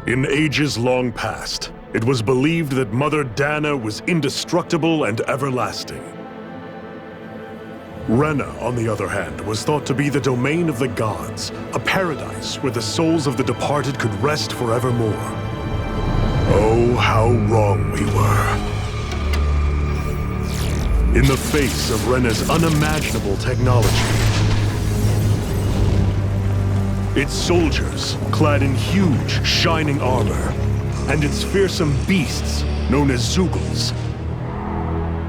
In ages long past, it was believed that Mother Dahna was indestructible and everlasting. Rena, on the other hand, was thought to be the domain of the gods, a paradise where the souls of the departed could rest forevermore. Oh, how wrong we were. In the face of Rena's unimaginable technology, its soldiers, clad in huge, shining armor, and its fearsome beasts, known as Zeugles,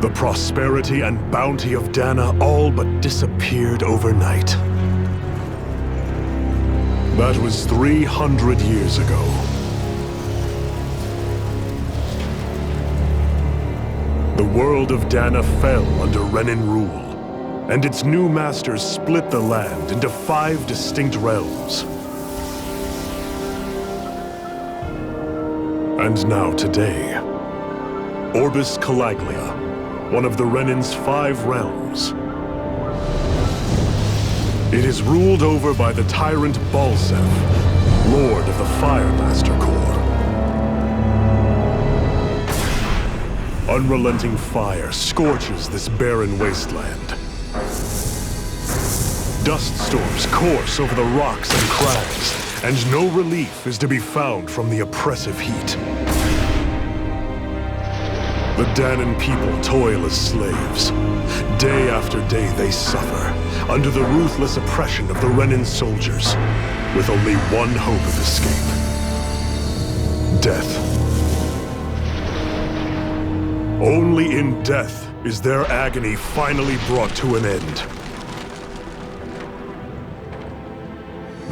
the prosperity and bounty of Dahna all but disappeared overnight. That was 300 years ago. The world of Dahna fell under Renan rule, and its new masters split the land into 5 distinct realms. And now today, Orbis Calaglia, one of the Renan's 5 realms. It is ruled over by the tyrant Balsef, Lord of the Firemaster Corps. Unrelenting fire scorches this barren wasteland. Dust storms course over the rocks and crags, and no relief is to be found from the oppressive heat. The Dahnan people toil as slaves. Day after day they suffer, under the ruthless oppression of the Renan soldiers, with only one hope of escape: death. Only in death is their agony finally brought to an end.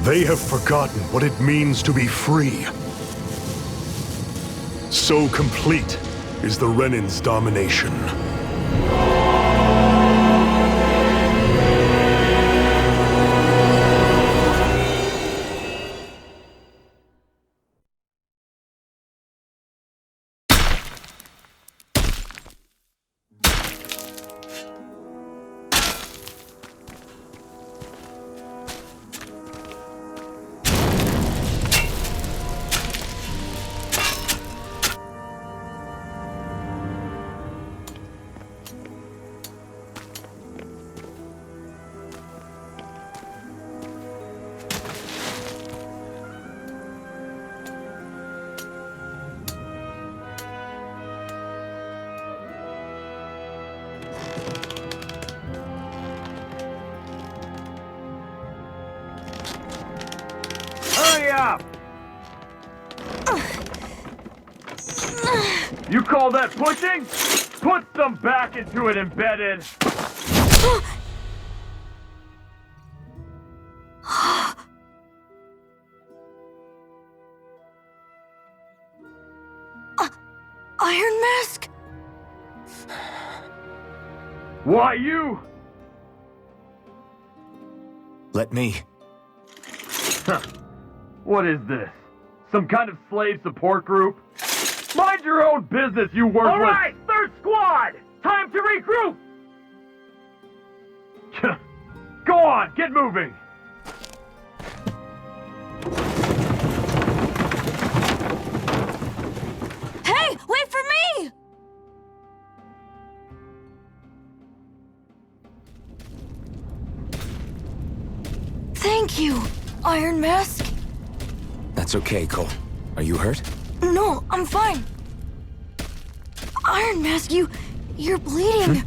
They have forgotten what it means to be free. So complete is the Renan's domination. You call that pushing? Put some back into it, embedded! Iron Mask? Why you? Let me. Huh. What is this? Some kind of slave support group? Mind your own business, you worthless! All right, 3rd Squad! Time to regroup! Go on, get moving! Hey, wait for me! Thank you, Iron Mask. That's okay, Cole. Are you hurt? No, I'm fine. Iron Mask, you're bleeding.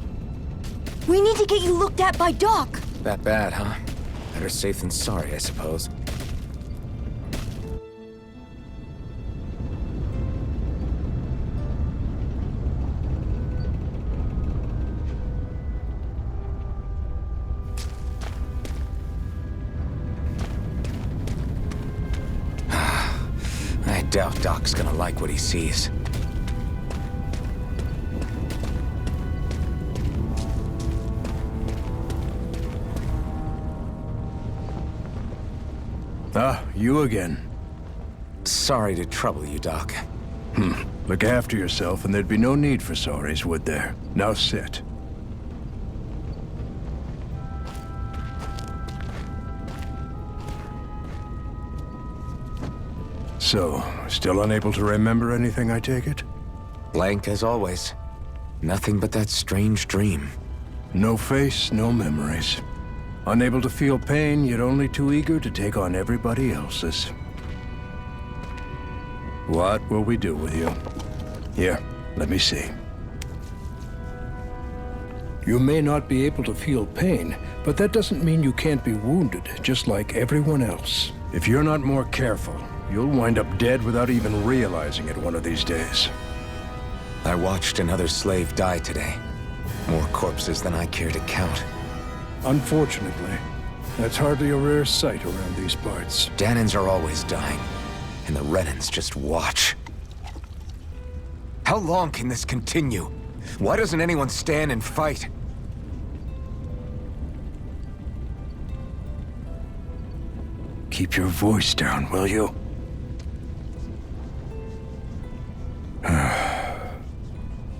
We need to get you looked at by Doc. That bad, huh? Better safe than sorry, I suppose. I doubt Doc's gonna like what he sees. Ah, you again. Sorry to trouble you, Doc. Look after yourself and there'd be no need for sorries, would there? Now sit. So, still unable to remember anything, I take it? Blank as always. Nothing but that strange dream. No face, no memories. Unable to feel pain, yet only too eager to take on everybody else's. What will we do with you? Here, let me see. You may not be able to feel pain, but that doesn't mean you can't be wounded, just like everyone else. If you're not more careful, you'll wind up dead without even realizing it one of these days. I watched another slave die today. More corpses than I care to count. Unfortunately, that's hardly a rare sight around these parts. Dahnans are always dying, and the Renans just watch. How long can this continue? Why doesn't anyone stand and fight? Keep your voice down, will you?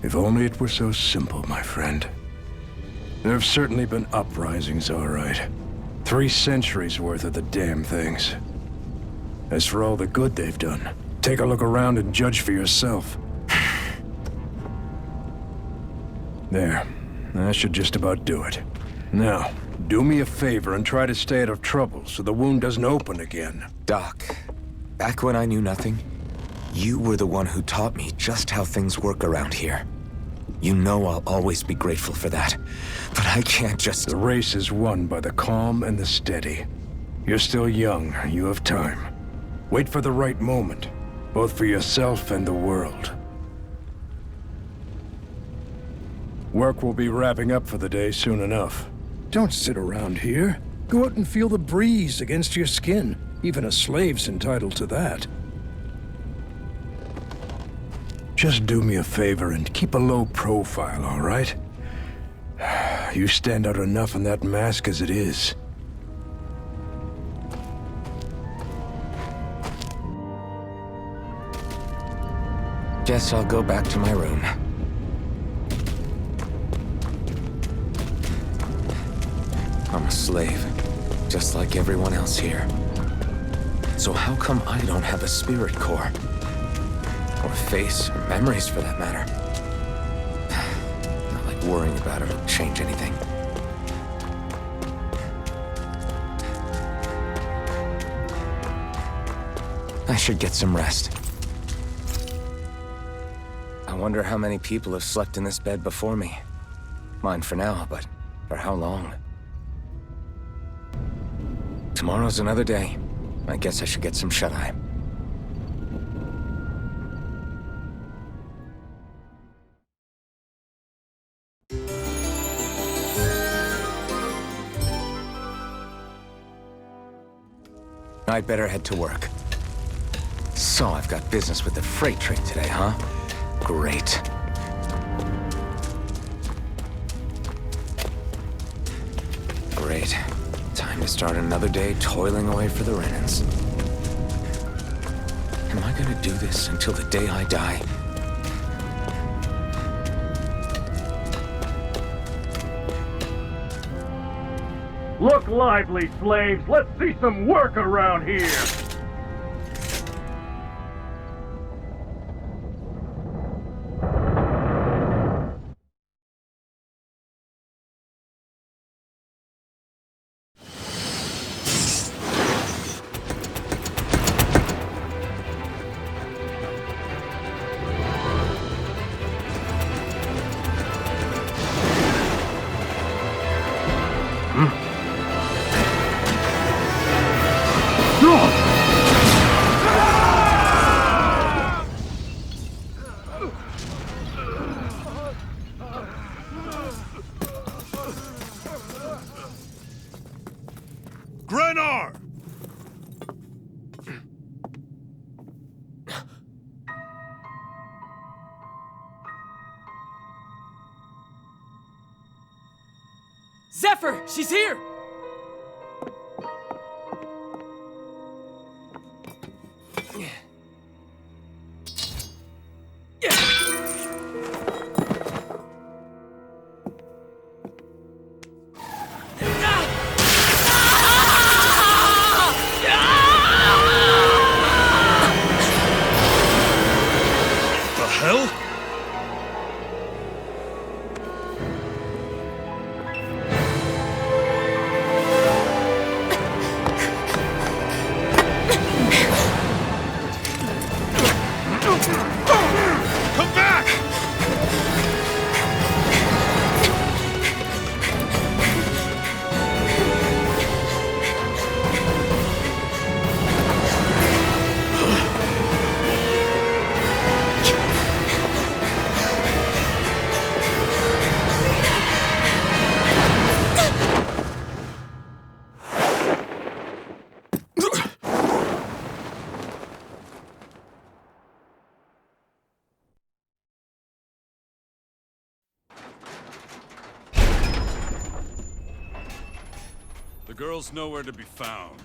If only it were so simple, my friend. There have certainly been uprisings, all right. 3 centuries worth of the damn things. As for all the good they've done, take a look around and judge for yourself. There. That should just about do it. Now, do me a favor and try to stay out of trouble so the wound doesn't open again. Doc, back when I knew nothing, you were the one who taught me just how things work around here. You know I'll always be grateful for that. But I can't just... The race is won by the calm and the steady. You're still young. You have time. Wait for the right moment, both for yourself and the world. Work will be wrapping up for the day soon enough. Don't sit around here. Go out and feel the breeze against your skin. Even a slave's entitled to that. Just do me a favor and keep a low profile, all right? You stand out enough in that mask as it is. Guess I'll go back to my room. I'm a slave, just like everyone else here. So how come I don't have a spirit core? Or a face, or memories for that matter? Not like worrying about it will change anything. I should get some rest. I wonder how many people have slept in this bed before me. Mine for now, but for how long? Tomorrow's another day. I guess I should get some shut-eye. I'd better head to work. So I've got business with the freight train today, huh? Great. Great. Time to start another day toiling away for the Renans. Am I gonna do this until the day I die? Look lively, slaves! Let's see some work around here! Grenar! Zephyr! She's here! girl's nowhere to be found.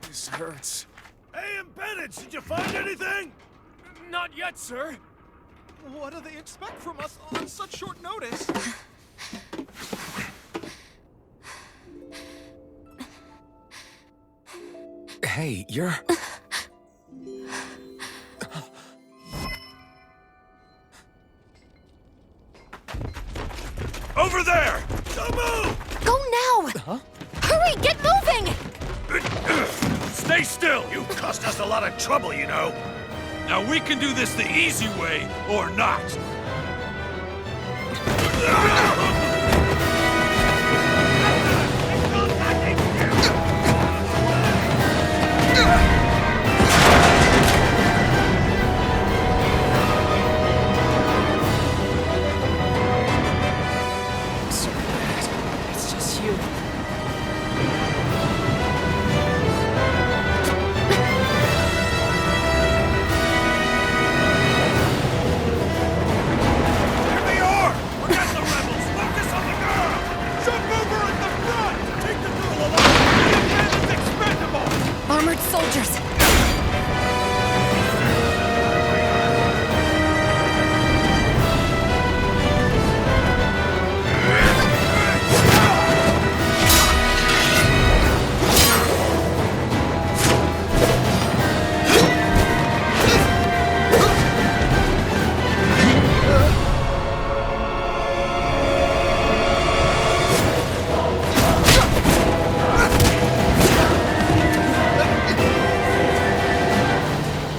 This hurts. Hey, embedded, did you find anything? Not yet, sir. What do they expect from us on such short notice? Hey, you're... Over there! Don't move! Go now! Huh? Hurry, get moving! Stay still! You cost us a lot of trouble, you know. Now we can do this the easy way, or not. So bad. It's just you. Here they are! Forget the rebels! Focus on the girl! Jump over at the front! Take the girl along! The bandit's expendable! Armored soldiers!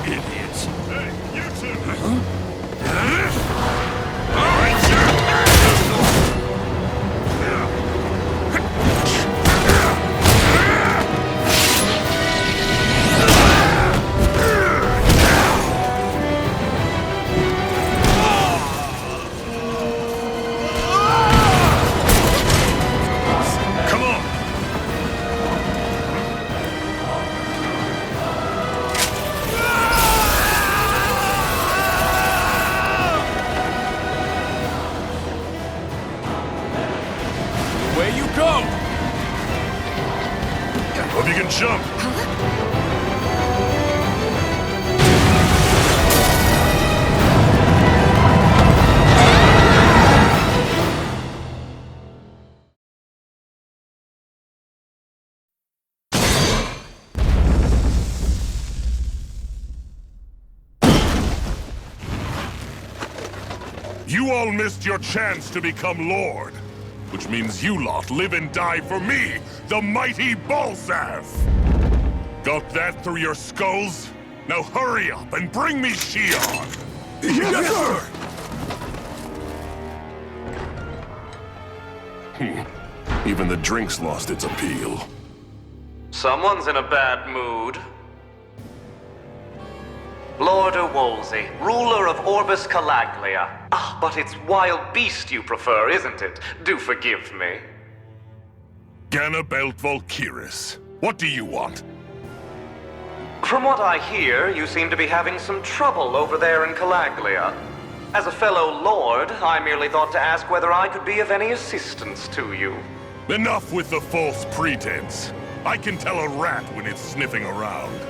Idiots! Hey, you two! Come on! Where you go? Hope you can jump! You all missed your chance to become Lord. Which means you lot live and die for me, the mighty Balzav! Got that through your skulls? Now hurry up and bring me Shion! Yes, sir! Even the drink's lost its appeal. Someone's in a bad mood. Lord Wolsey, ruler of Orbis Calaglia. Ah, but it's wild beast you prefer, isn't it? Do forgive me. Ganabelt Volkiris, what do you want? From what I hear, you seem to be having some trouble over there in Calaglia. As a fellow lord, I merely thought to ask whether I could be of any assistance to you. Enough with the false pretense. I can tell a rat when it's sniffing around.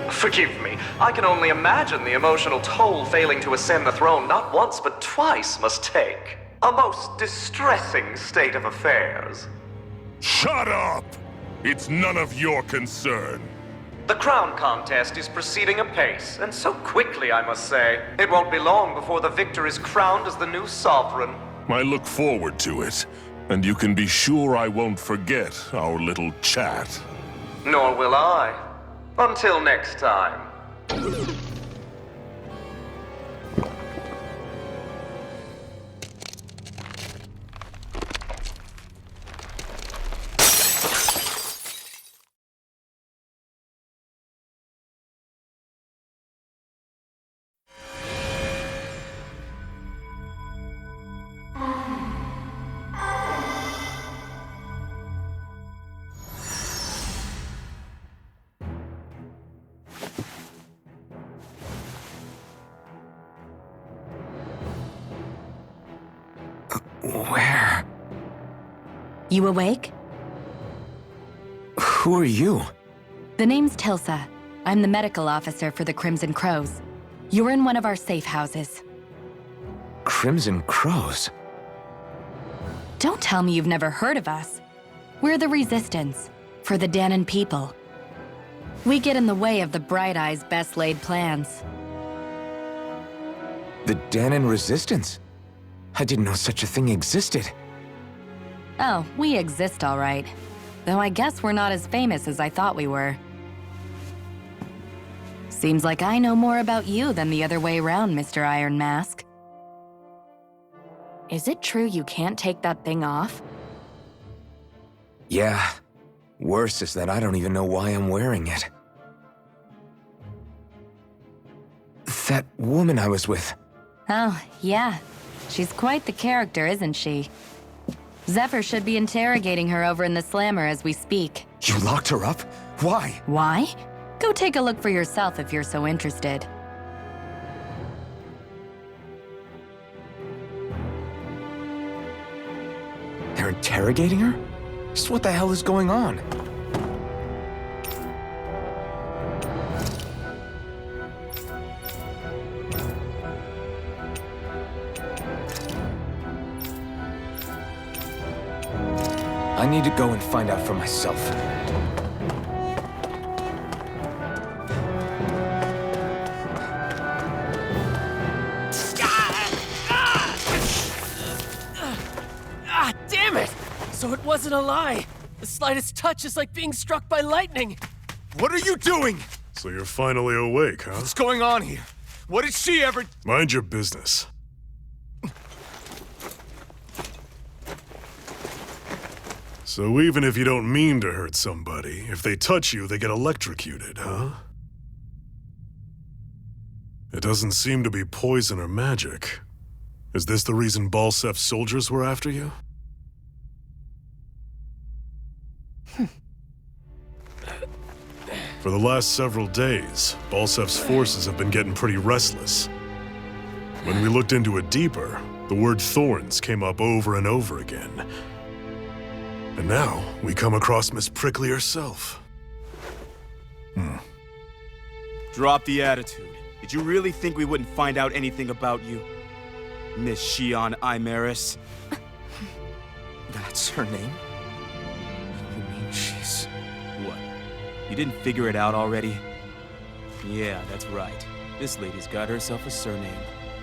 Forgive me, I can only imagine the emotional toll failing to ascend the throne not once but twice must take. A most distressing state of affairs. Shut up! It's none of your concern. The crown contest is proceeding apace, and so quickly, I must say. It won't be long before the victor is crowned as the new sovereign. I look forward to it, and you can be sure I won't forget our little chat. Nor will I. Until next time. Where? You awake? Who are you? The name's Tilsa. I'm the medical officer for the Crimson Crows. You're in one of our safe houses. Crimson Crows? Don't tell me you've never heard of us. We're the Resistance, for the Dahnan people. We get in the way of the Bright Eyes' best-laid plans. The Dahnan Resistance? I didn't know such a thing existed. Oh, we exist all right. Though I guess we're not as famous as I thought we were. Seems like I know more about you than the other way around, Mr. Iron Mask. Is it true you can't take that thing off? Yeah. Worse is that I don't even know why I'm wearing it. That woman I was with. Oh, yeah. She's quite the character, isn't she? Zephyr should be interrogating her over in the Slammer as we speak. You locked her up? Why? Why? Go take a look for yourself if you're so interested. They're interrogating her? Just what the hell is going on? I need to go and find out for myself. Damn it! So it wasn't a lie. The slightest touch is like being struck by lightning. What are you doing? So you're finally awake, huh? What's going on here? What did she ever... Mind your business. So even if you don't mean to hurt somebody, if they touch you, they get electrocuted, huh? It doesn't seem to be poison or magic. Is this the reason Balsef's soldiers were after you? For the last several days, Balsef's forces have been getting pretty restless. When we looked into it deeper, the word thorns came up over and over again. And now, we come across Miss Prickly herself. Drop the attitude. Did you really think we wouldn't find out anything about you? Miss Shion Imaris? That's her name? You mean she's... What? You didn't figure it out already? Yeah, that's right. This lady's got herself a surname,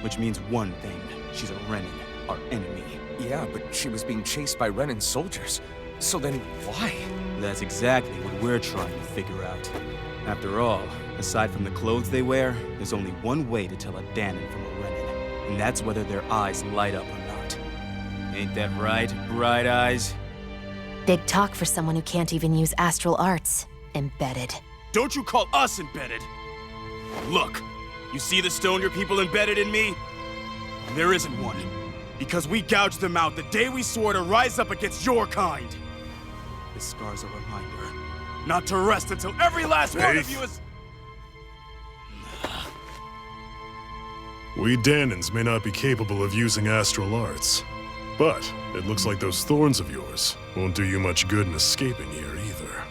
which means one thing. She's a Renan, our enemy. Yeah, but she was being chased by Renan's soldiers. So then, why? That's exactly what we're trying to figure out. After all, aside from the clothes they wear, there's only one way to tell a Dahnan from a Renan, and that's whether their eyes light up or not. Ain't that right, Bright Eyes? Big talk for someone who can't even use astral arts. Embedded. Don't you call us embedded! Look, you see the stone your people embedded in me? There isn't one. Because we gouged them out the day we swore to rise up against your kind. This scar's a reminder, not to rest until every last one of you is... We Dahnans may not be capable of using astral arts, but it looks like those thorns of yours won't do you much good in escaping here either.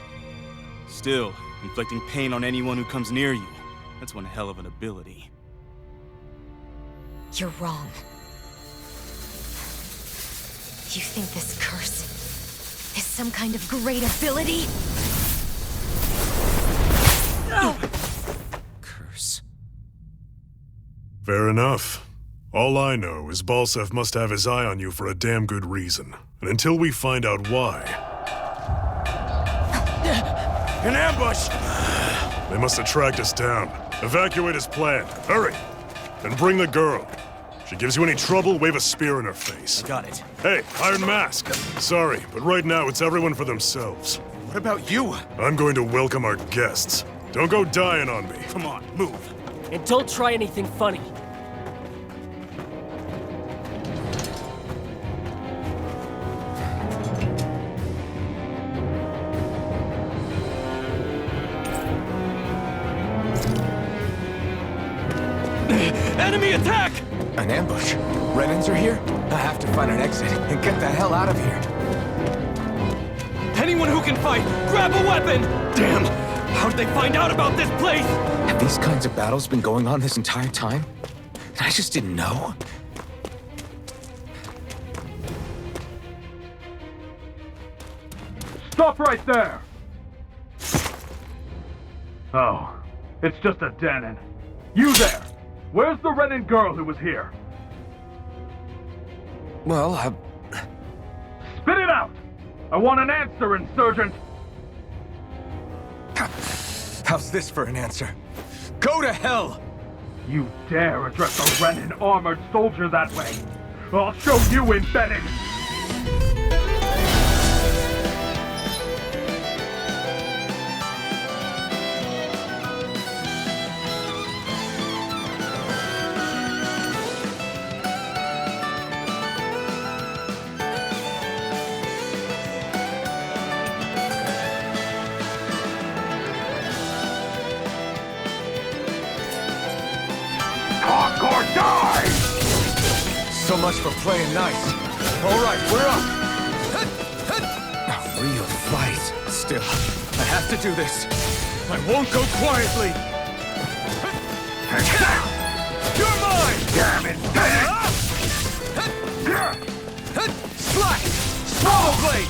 Still, inflicting pain on anyone who comes near you, that's one hell of an ability. You're wrong. You think this curse is some kind of great ability? Curse. Fair enough. All I know is Balsef must have his eye on you for a damn good reason. And until we find out why... An ambush! They must have tracked us down. Evacuate as planned. Hurry! And bring the girl. If she gives you any trouble, wave a spear in her face. Got it. Hey, Iron Mask. Sorry, but right now it's everyone for themselves. What about you? I'm going to welcome our guests. Don't go dying on me. Come on, move. And don't try anything funny. Enemy attack! An ambush? Renans are here? I have to find an exit and get the hell out of here. Anyone Anyone who can fight, grab a weapon! Damn! How did they find out about this place? Have these kinds of battles been going on this entire time? And I just didn't know? Stop right there! Oh, it's just a Dahnan. You there! Where's the Renan girl who was here? Well, Spit it out! I want an answer, Insurgent! How's this for an answer? Go to hell! You dare address a Renan armored soldier that way? I'll show you, embedded! Or die! So much for playing nice. All right, we're up. a real fight. Still, I have to do this. I won't go quietly. You're mine! Damn it! Slash! Swallow blade!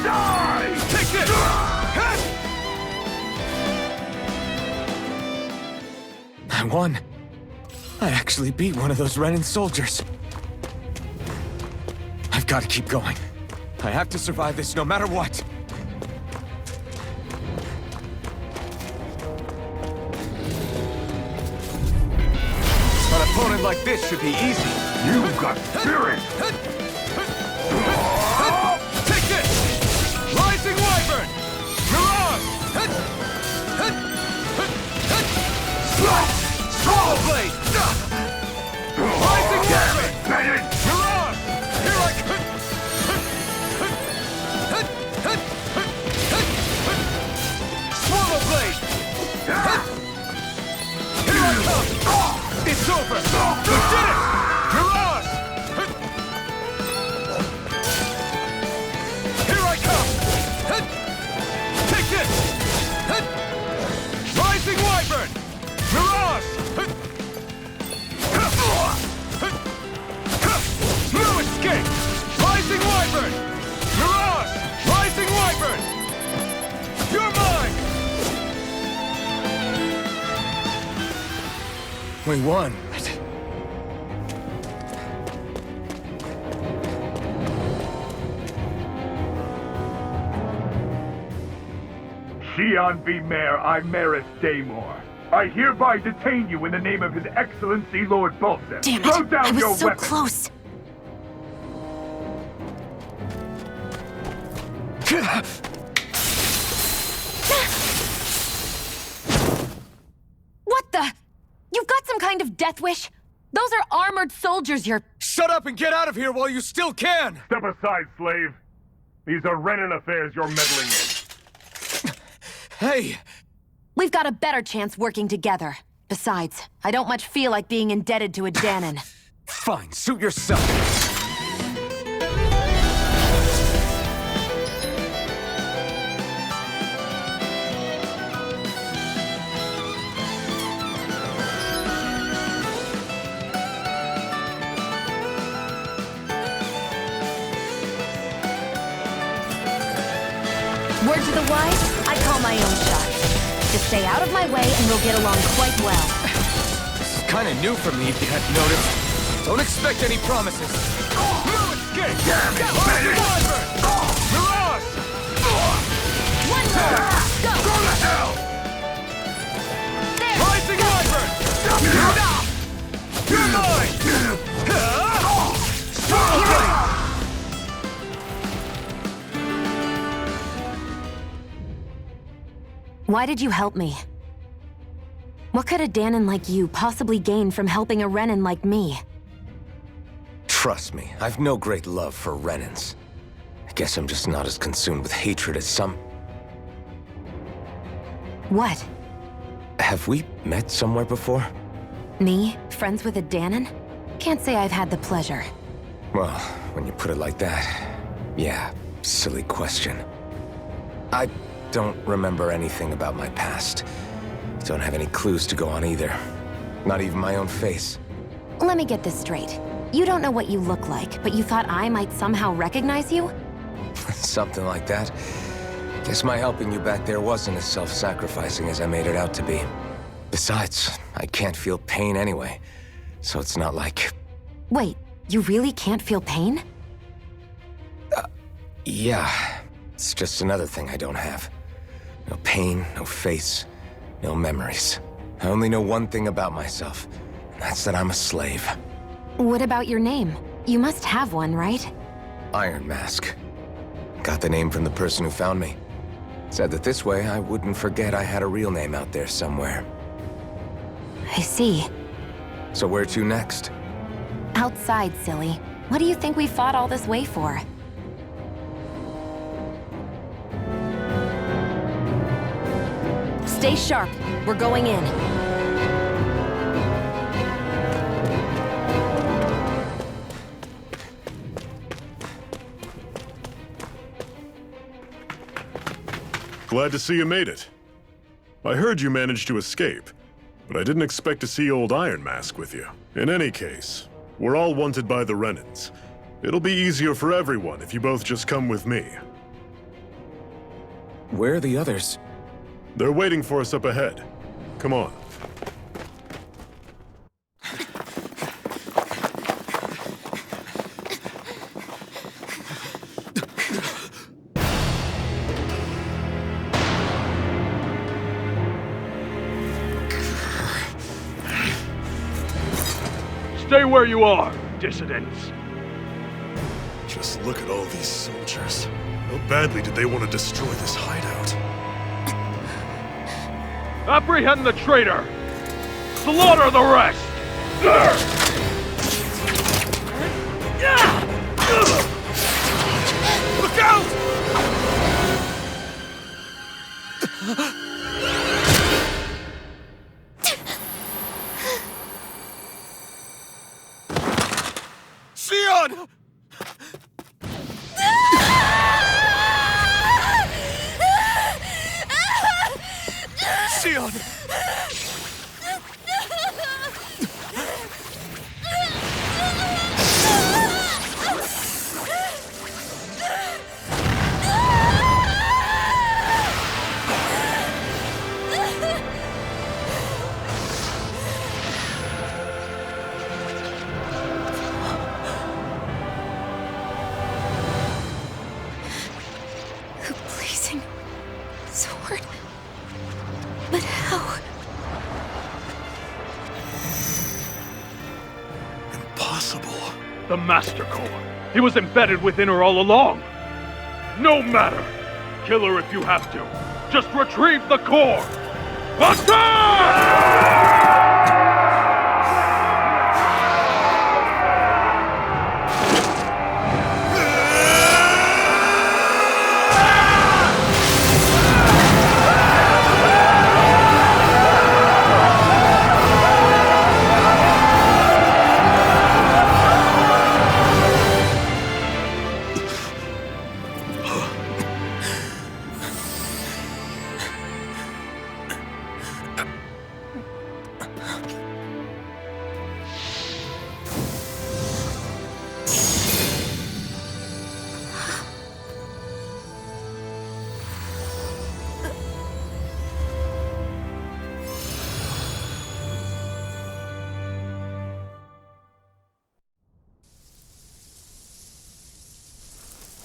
Die! Take this! I won. I actually beat one of those Renan soldiers. I've got to keep going. I have to survive this no matter what. An opponent like this should be easy. You've got spirit! Take this! Rising Wyvern! Mirage! Swallow blade! Rising Wyvern! Mirage! Here I come! Swallow blade! Here I come! It's over! You did it! Mirage! Here I come! Take this! Rising Wyvern! Mirage! No escape! Rising Wyvern! Mirage! Rising Wyvern! You're mine! We won. Xian V. Mayor Imaris Daymore. I hereby detain you in the name of His Excellency Lord Bolson. Damn Throw it! down I was your so weapon. close. What the? You've got some kind of death wish? Those are armored soldiers you're... Shut up and get out of here while you still can! Step aside, slave. These are Renan affairs you're meddling in. Hey! We've got a better chance working together. Besides, I don't much feel like being indebted to a Dahnan. Fine, suit yourself. Word to the wise, I call my own shot. Just stay out of my way and we'll get along quite well. This is kinda new for me, if you hadn't noticed. Don't expect any promises. No escape! Damn it! Wyvern! Mirage! One more! Go! Go to hell! There! Rising Wyvern! You're mine! Why did you help me? What could a Dahnan like you possibly gain from helping a Renan like me? Trust me, I've no great love for Renans. I guess I'm just not as consumed with hatred as some... What? Have we met somewhere before? Me? Friends with a Dahnan? Can't say I've had the pleasure. Well, when you put it like that, Yeah, silly question. I don't remember anything about my past. Don't have any clues to go on either. Not even my own face. Let me get this straight. You don't know what you look like, but you thought I might somehow recognize you? Something like that. Guess my helping you back there wasn't as self-sacrificing as I made it out to be. Besides, I can't feel pain anyway, so it's not like... Wait, you really can't feel pain? Yeah. It's just another thing I don't have. No pain, no face, no memories. I only know one thing about myself, and that's that I'm a slave. What about your name? You must have one, right? Iron Mask. Got the name from the person who found me. Said that this way I wouldn't forget I had a real name out there somewhere. I see. So where to next? Outside, silly. What do you think we fought all this way for? Stay sharp. We're going in. Glad to see you made it. I heard you managed to escape, but I didn't expect to see old Iron Mask with you. In any case, we're all wanted by the Renans. It'll be easier for everyone if you both just come with me. Where are the others? They're waiting for us up ahead. Come on. Stay where you are, dissidents. Just look at all these soldiers. How badly did they want to destroy this hideout? Apprehend the traitor! Slaughter the rest! Look out! Sion! Sion! A blazing sword. But how? Impossible. The Master Core. He was embedded within her all along. No matter. Kill her if you have to. Just retrieve the core. Attack!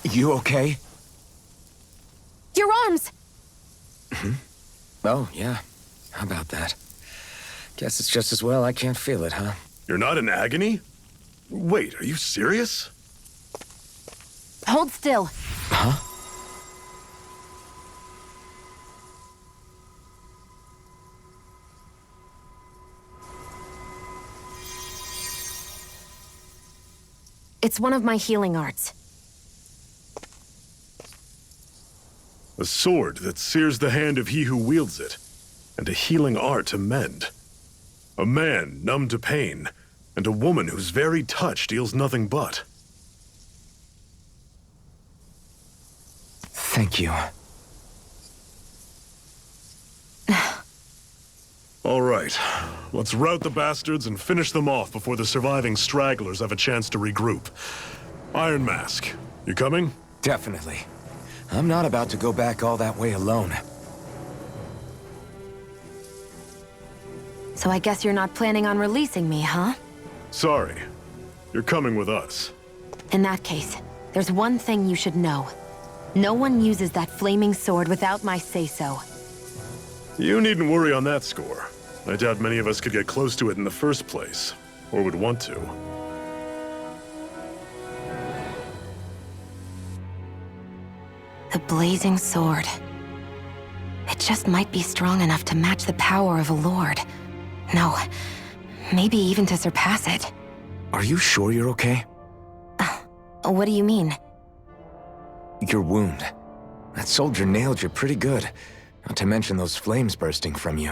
You okay? Your arms! Oh, yeah. How about that? Guess it's just as well I can't feel it, huh? You're not in agony? Wait, are you serious? Hold still. Huh? It's one of my healing arts. A sword that sears the hand of he who wields it, and a healing art to mend. A man numb to pain, and a woman whose very touch deals nothing but. Thank you. All right. Let's rout the bastards and finish them off before the surviving stragglers have a chance to regroup. Iron Mask, you coming? Definitely. I'm not about to go back all that way alone. So I guess you're not planning on releasing me, huh? Sorry. You're coming with us. In that case, there's one thing you should know. No one uses that flaming sword without my say-so. You needn't worry on that score. I doubt many of us could get close to it in the first place, or would want to. The blazing sword. It just might be strong enough to match the power of a lord. No, maybe even to surpass it. Are you sure you're okay? What do you mean? Your wound. That soldier nailed you pretty good. Not to mention those flames bursting from you.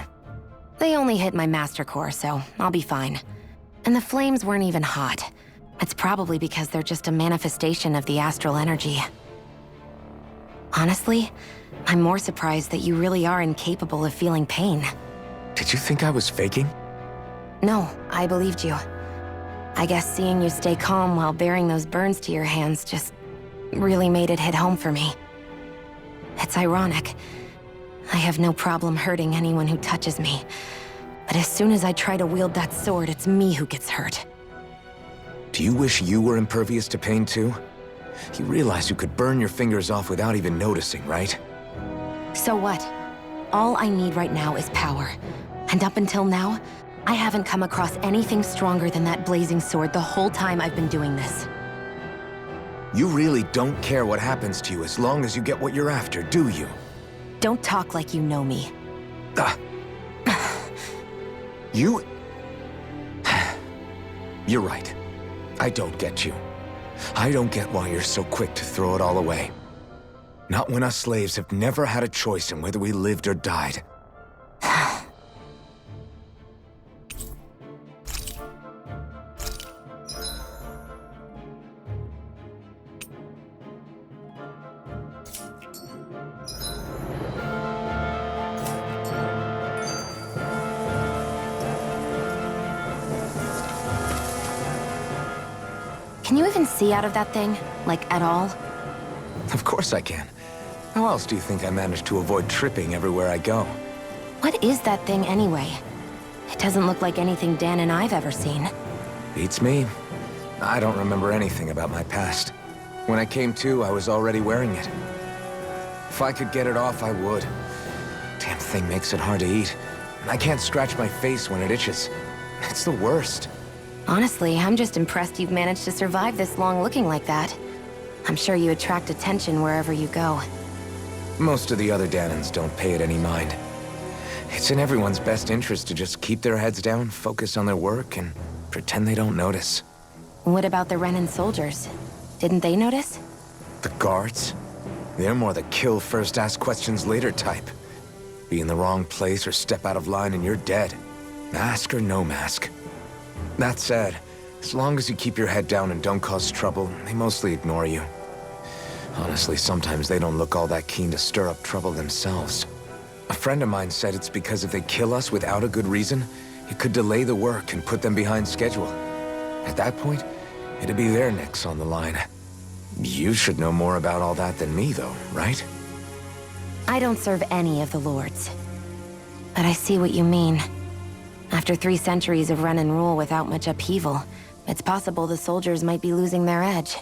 They only hit my master core, so I'll be fine. And the flames weren't even hot. It's probably because they're just a manifestation of the astral energy. Honestly, I'm more surprised that you really are incapable of feeling pain. Did you think I was faking? No, I believed you. I guess seeing you stay calm while bearing those burns to your hands just really made it hit home for me. It's ironic. I have no problem hurting anyone who touches me. But as soon as I try to wield that sword, it's me who gets hurt. Do you wish you were impervious to pain too? You realize you could burn your fingers off without even noticing, right? So what? All I need right now is power. And up until now, I haven't come across anything stronger than that blazing sword the whole time I've been doing this. You really don't care what happens to you as long as you get what you're after, do you? Don't talk like you know me. You... You're right. I don't get you. I don't get why you're so quick to throw it all away. Not when us slaves have never had a choice in whether we lived or died. Can you even see out of that thing? Like, at all? Of course I can. How else do you think I managed to avoid tripping everywhere I go? What is that thing anyway? It doesn't look like anything Dan and I've ever seen. Beats me. I don't remember anything about my past. When I came to, I was already wearing it. If I could get it off, I would. Damn thing makes it hard to eat. And I can't scratch my face when it itches. It's the worst. Honestly, I'm just impressed you've managed to survive this long looking like that. I'm sure you attract attention wherever you go. Most of the other Dahnans don't pay it any mind. It's in everyone's best interest to just keep their heads down, focus on their work, and pretend they don't notice. What about the Renan soldiers? Didn't they notice? The guards? They're more the kill first, ask questions later type. Be in the wrong place or step out of line and you're dead. Mask or no mask. That said, as long as you keep your head down and don't cause trouble, they mostly ignore you. Honestly, sometimes they don't look all that keen to stir up trouble themselves. A friend of mine said it's because if they kill us without a good reason, it could delay the work and put them behind schedule. At that point, it'd be their necks on the line. You should know more about all that than me, though, right? I don't serve any of the lords. But I see what you mean. After 3 centuries of run and rule without much upheaval, it's possible the soldiers might be losing their edge.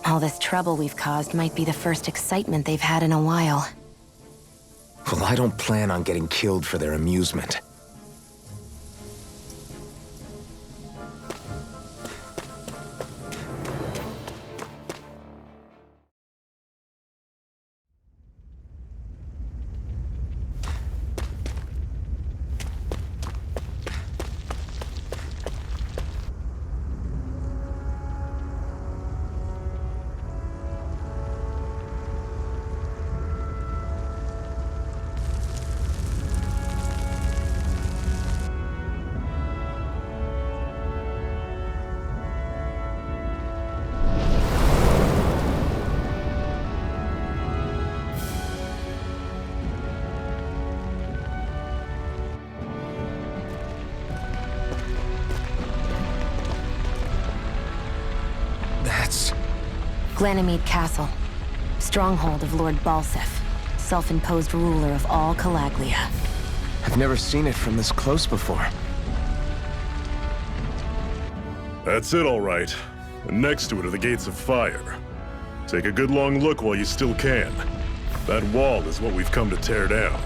All this trouble we've caused might be the first excitement they've had in a while. Well, I don't plan on getting killed for their amusement. Ganymede Castle. Stronghold of Lord Balsef, self-imposed ruler of all Calaglia. I've never seen it from this close before. That's it, all right. And next to it are the Gates of Fire. Take a good long look while you still can. That wall is what we've come to tear down.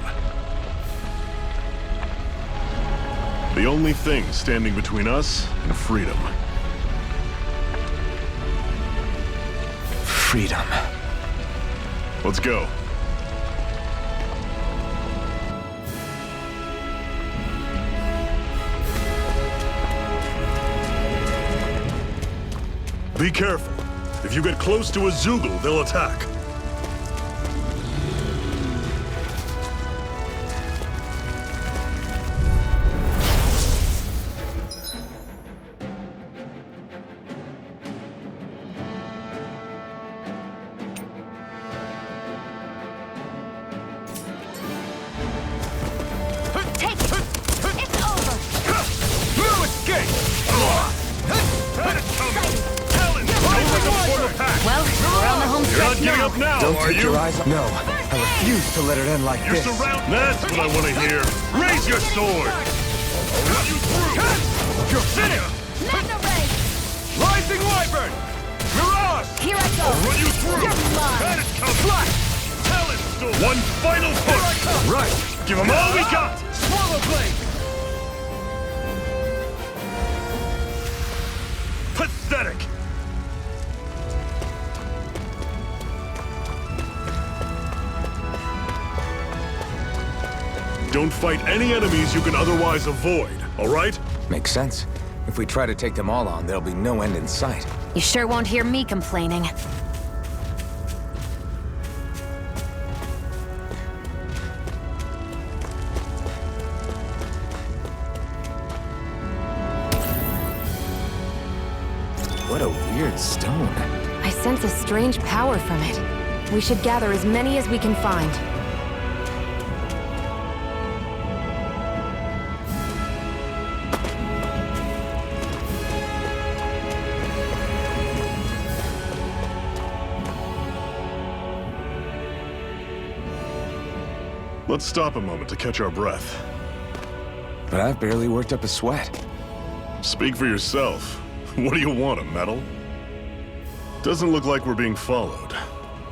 The only thing standing between us and freedom. Freedom. Let's go. Be careful. If you get close to a Zoogle, they'll attack. No, I refuse to let it end like this. That's what I want to hear. Raise your sword! I'll run you through! You're finished! Magna Ray! Rising Wyvern! Mirage! Here I go! I'll run you through! You're mine! That is coming! Talon Storm! One final push! Right! Give them all we got! Swallow Blade! Pathetic! Don't fight any enemies you can otherwise avoid, all right? Makes sense. If we try to take them all on, there'll be no end in sight. You sure won't hear me complaining. What a weird stone. I sense a strange power from it. We should gather as many as we can find. Let's stop a moment to catch our breath. But I've barely worked up a sweat. Speak for yourself. What do you want, a medal? Doesn't look like we're being followed.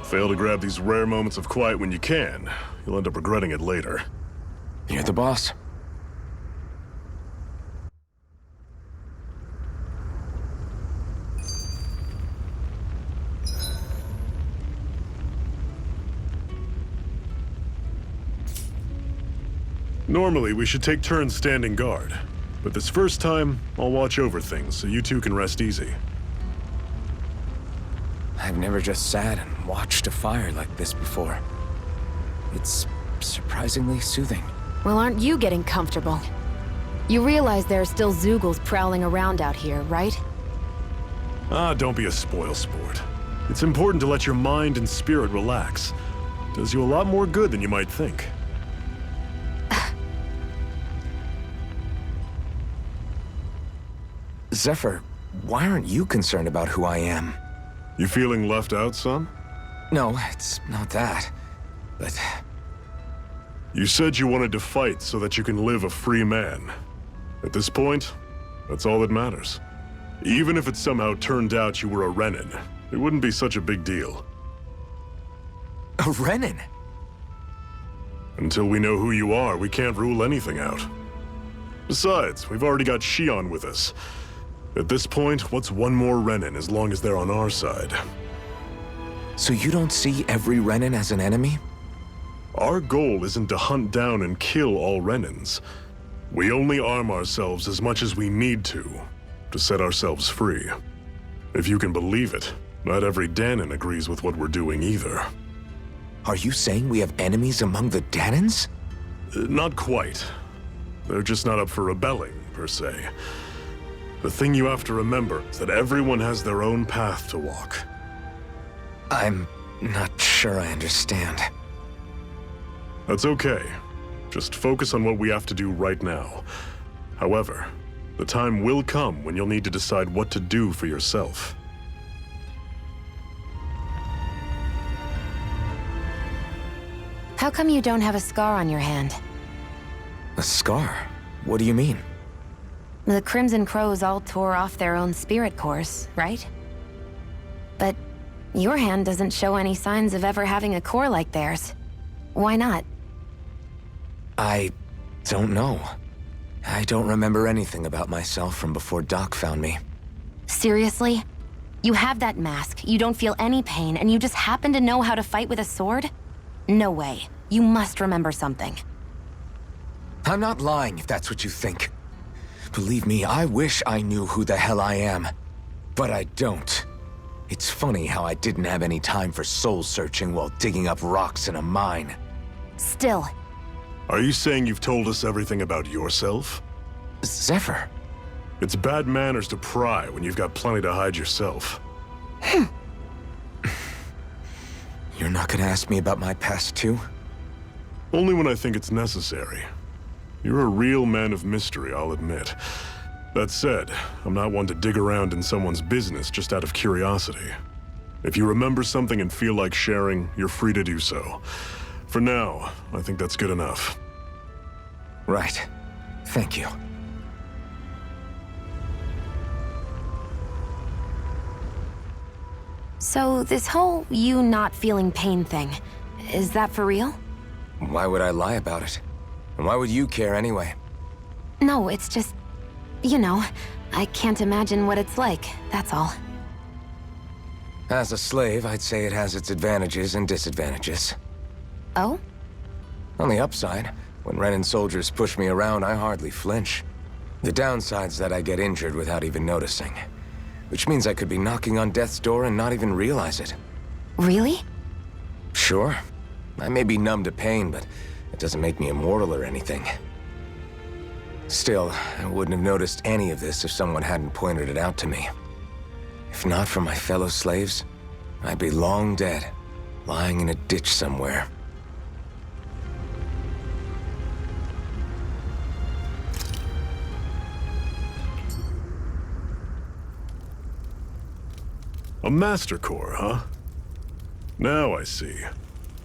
Fail to grab these rare moments of quiet when you can, you'll end up regretting it later. You're the boss. Normally, we should take turns standing guard. But this first time, I'll watch over things so you two can rest easy. I've never just sat and watched a fire like this before. It's surprisingly soothing. Well, aren't you getting comfortable? You realize there are still Zoogles prowling around out here, right? Ah, don't be a spoil sport. It's important to let your mind and spirit relax. Does you a lot more good than you might think. Zephyr, why aren't you concerned about who I am? You feeling left out, son? No, it's not that. But... You said you wanted to fight so that you can live a free man. At this point, that's all that matters. Even if it somehow turned out you were a Renin, it wouldn't be such a big deal. A Renin? Until we know who you are, we can't rule anything out. Besides, we've already got Shion with us. At this point, what's one more Renin as long as they're on our side? So you don't see every Renin as an enemy? Our goal isn't to hunt down and kill all Renins. We only arm ourselves as much as we need to set ourselves free. If you can believe it, not every Dahnan agrees with what we're doing either. Are you saying we have enemies among the Dahnans? Not quite. They're just not up for rebelling, per se. The thing you have to remember is that everyone has their own path to walk. I'm not sure I understand. That's okay. Just focus on what we have to do right now. However, the time will come when you'll need to decide what to do for yourself. How come you don't have a scar on your hand? A scar? What do you mean? The Crimson Crows all tore off their own spirit cores, right? But your hand doesn't show any signs of ever having a core like theirs. Why not? I don't know. I don't remember anything about myself from before Doc found me. Seriously? You have that mask, you don't feel any pain, and you just happen to know how to fight with a sword? No way. You must remember something. I'm not lying if that's what you think. Believe me, I wish I knew who the hell I am. But I don't. It's funny how I didn't have any time for soul searching while digging up rocks in a mine. Still. Are you saying you've told us everything about yourself? Zephyr. It's bad manners to pry when you've got plenty to hide yourself. You're not gonna ask me about my past too? Only when I think it's necessary. You're a real man of mystery, I'll admit. That said, I'm not one to dig around in someone's business just out of curiosity. If you remember something and feel like sharing, you're free to do so. For now, I think that's good enough. Right. Thank you. So this whole you not feeling pain thing, is that for real? Why would I lie about it? And why would you care anyway? No, it's just, you know, I can't imagine what it's like, that's all. As a slave, I'd say it has its advantages and disadvantages. Oh? On the upside, when Renan soldiers push me around, I hardly flinch. The downside's that I get injured without even noticing. Which means I could be knocking on death's door and not even realize it. Really? Sure. I may be numb to pain, but it doesn't make me immortal or anything. Still, I wouldn't have noticed any of this if someone hadn't pointed it out to me. If not for my fellow slaves, I'd be long dead, lying in a ditch somewhere. A Master Core, huh? Now I see.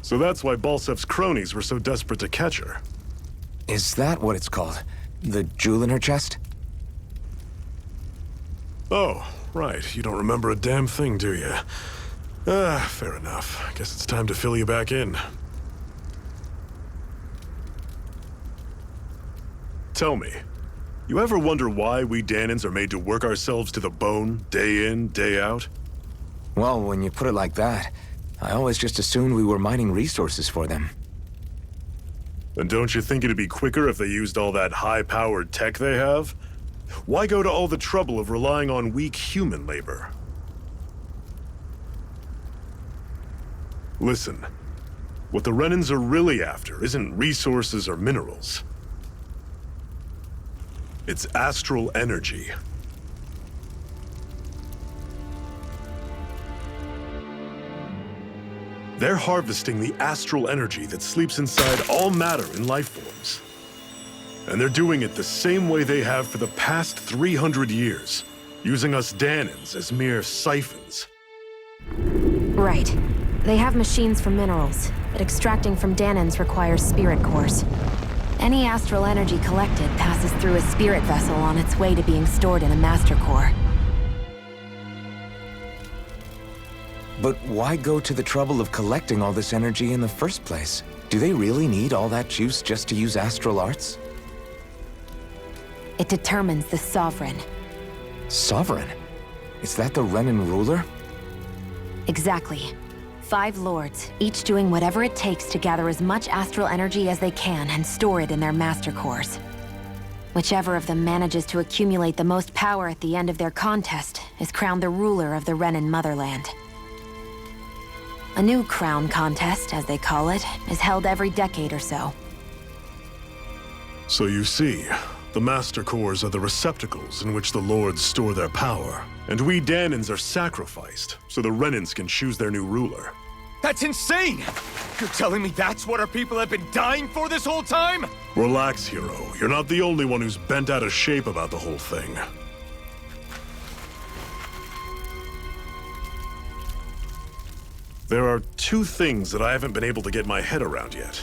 So that's why Balsef's cronies were so desperate to catch her. Is that what it's called? The jewel in her chest? Oh, right. You don't remember a damn thing, do you? Fair enough. Guess it's time to fill you back in. Tell me, you ever wonder why we Dahnans are made to work ourselves to the bone, day in, day out? Well, when you put it like that, I always just assumed we were mining resources for them. And don't you think it'd be quicker if they used all that high-powered tech they have? Why go to all the trouble of relying on weak human labor? Listen, what the Renans are really after isn't resources or minerals. It's astral energy. They're harvesting the astral energy that sleeps inside all matter in life forms. And they're doing it the same way they have for the past 300 years, using us Dahnans as mere siphons. Right. They have machines for minerals, but extracting from Dahnans requires spirit cores. Any astral energy collected passes through a spirit vessel on its way to being stored in a master core. But why go to the trouble of collecting all this energy in the first place? Do they really need all that juice just to use astral arts? It determines the Sovereign. Sovereign? Is that the Renan ruler? Exactly. 5 lords, each doing whatever it takes to gather as much astral energy as they can and store it in their master cores. Whichever of them manages to accumulate the most power at the end of their contest is crowned the ruler of the Renan motherland. A new crown contest, as they call it, is held every decade or so. So you see, the Master Cores are the receptacles in which the Lords store their power. And we Dahnans are sacrificed, so the Renans can choose their new ruler. That's insane! You're telling me that's what our people have been dying for this whole time? Relax, hero. You're not the only one who's bent out of shape about the whole thing. There are two things that I haven't been able to get my head around yet.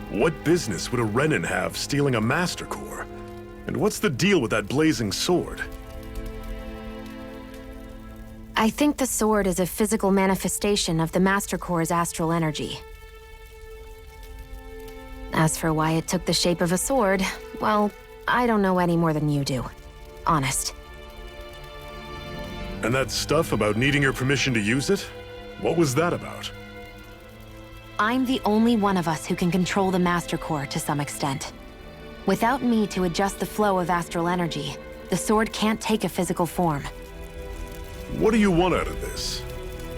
What business would a Renan have stealing a Master Core? And what's the deal with that blazing sword? I think the sword is a physical manifestation of the Master Core's astral energy. As for why it took the shape of a sword, well, I don't know any more than you do. Honest. And that stuff about needing your permission to use it? What was that about? I'm the only one of us who can control the Master Core to some extent. Without me to adjust the flow of astral energy, the sword can't take a physical form. What do you want out of this?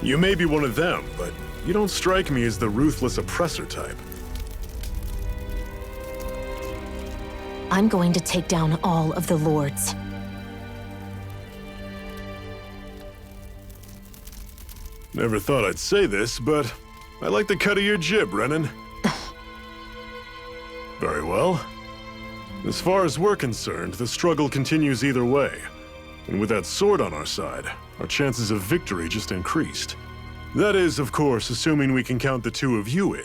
You may be one of them, but you don't strike me as the ruthless oppressor type. I'm going to take down all of the Lords. Never thought I'd say this, but I like the cut of your jib, Renan. Very well. As far as we're concerned, the struggle continues either way. And with that sword on our side, our chances of victory just increased. That is, of course, assuming we can count the two of you in.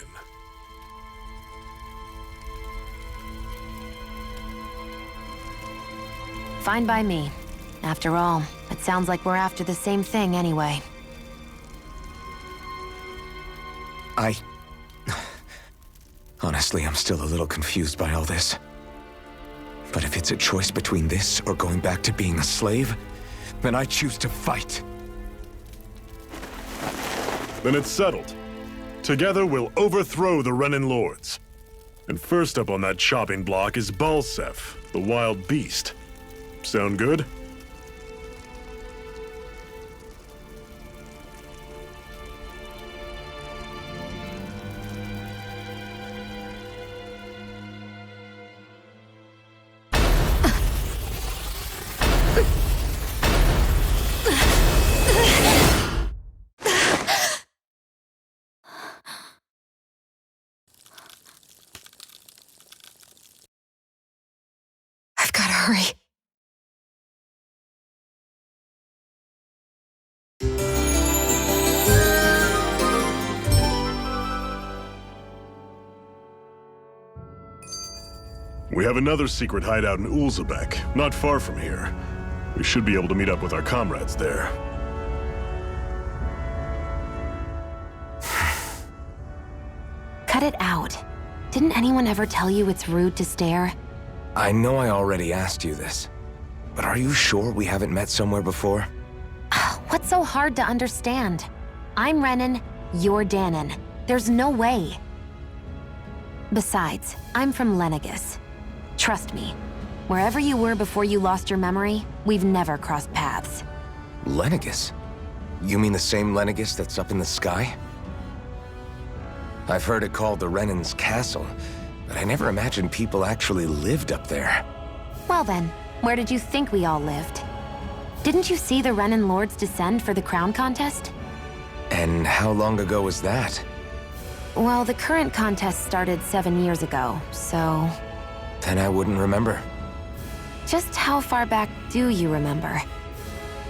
Fine by me. After all, it sounds like we're after the same thing anyway. Honestly, I'm still a little confused by all this. But if it's a choice between this or going back to being a slave, then I choose to fight. Then it's settled. Together, we'll overthrow the Renan Lords. And first up on that chopping block is Balsef, the wild beast. Sound good? I've gotta hurry. We have another secret hideout in Ulzebek, not far from here. We should be able to meet up with our comrades there. Cut it out. Didn't anyone ever tell you it's rude to stare? I know I already asked you this, but are you sure we haven't met somewhere before? What's so hard to understand? I'm Renan, you're Dahna. There's no way. Besides, I'm from Lenegis. Trust me, wherever you were before you lost your memory, we've never crossed paths. Lenegis? You mean the same Lenegis that's up in the sky? I've heard it called the Renan's Castle, but I never imagined people actually lived up there. Well then, where did you think we all lived? Didn't you see the Renan Lords descend for the crown contest? And how long ago was that? Well, the current contest started 7 years ago, so... Then I wouldn't remember. Just how far back do you remember?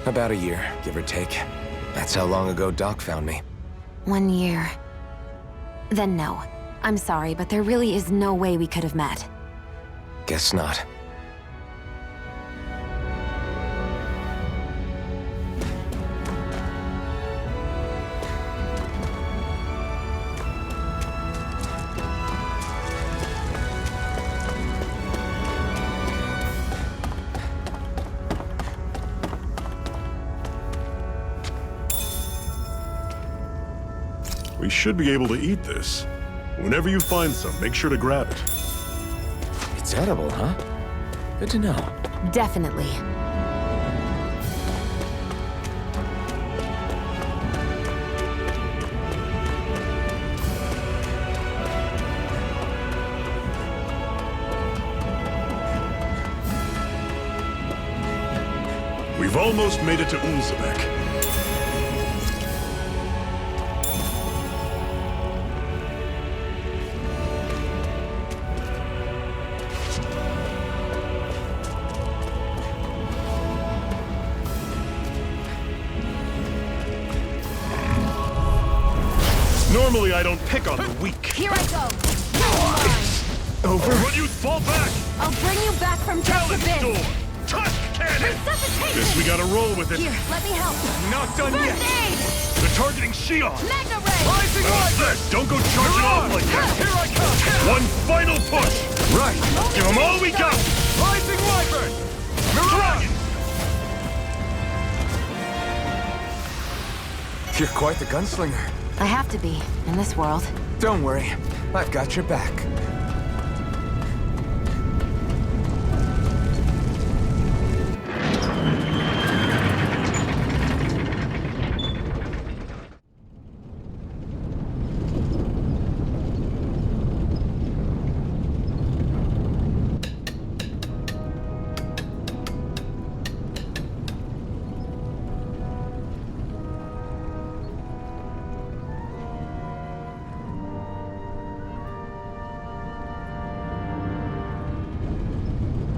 About a year, give or take. That's how long ago Doc found me. 1 year. Then no. I'm sorry, but there really is no way we could have met. Guess not. We should be able to eat this. Whenever you find some, make sure to grab it. It's edible, huh? Good to know. Definitely. We've almost made it to Ulzebek. Normally I don't pick on the weak. Here I go. Over. When you fall back! I'll bring you back from death to Challenge this. door! Tusk cannon! Resuscitation! Guess we gotta roll with it. Here, let me help. Not done First yet! aid! They're targeting Shion! Mega ray! Rising Wyvern! Don't go charging off like that! Here I come! One final push! Right! Give them all we got! Rising Wyvern! Dragon! You're quite the gunslinger. I have to be, in this world. Don't worry, I've got your back.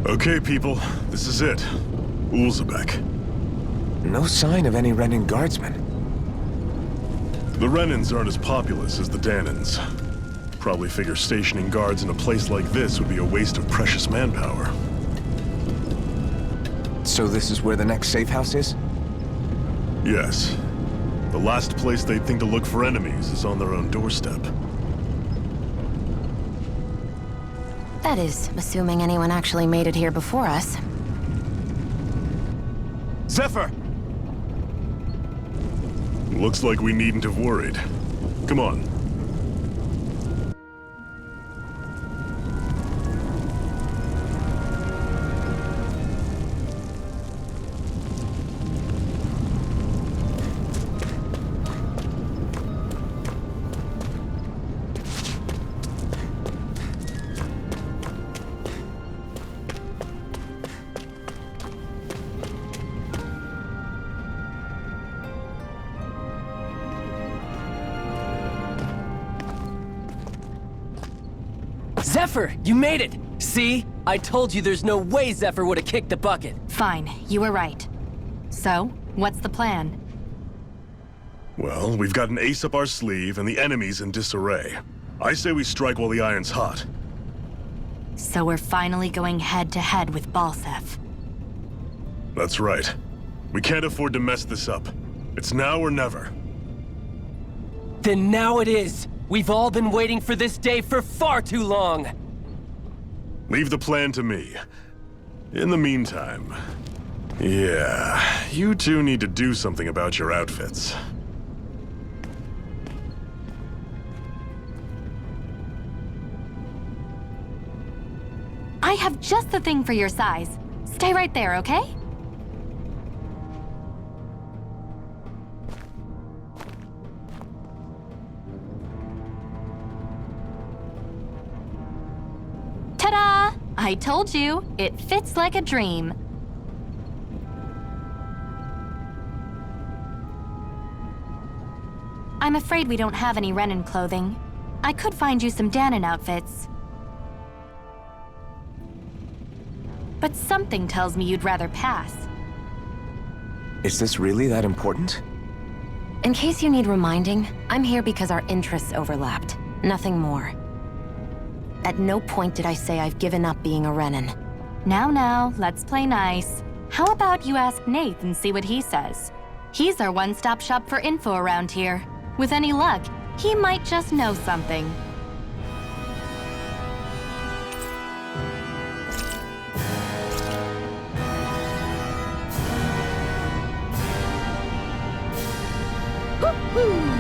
Okay, people, this is it. Ulzebek. No sign of any Renan guardsmen. The Renans aren't as populous as the Dahnans. Probably figure stationing guards in a place like this would be a waste of precious manpower. So this is where the next safe house is? Yes. The last place they'd think to look for enemies is on their own doorstep. That is, assuming anyone actually made it here before us. Zephyr! Looks like we needn't have worried. Come on. Zephyr, you made it! See? I told you there's no way Zephyr would have kicked the bucket. Fine, you were right. So, what's the plan? Well, we've got an ace up our sleeve and the enemy's in disarray. I say we strike while the iron's hot. So we're finally going head-to-head with Balsef. That's right. We can't afford to mess this up. It's now or never. Then now it is! We've all been waiting for this day for far too long! Leave the plan to me. In the meantime... Yeah, you two need to do something about your outfits. I have just the thing for your size. Stay right there, okay? Ta-da! I told you, it fits like a dream. I'm afraid we don't have any Renan clothing. I could find you some Dahna outfits. But something tells me you'd rather pass. Is this really that important? In case you need reminding, I'm here because our interests overlapped. Nothing more. At no point did I say I've given up being a Renan. Now, let's play nice. How about you ask Nath and see what he says? He's our one-stop shop for info around here. With any luck, he might just know something. Woo-hoo!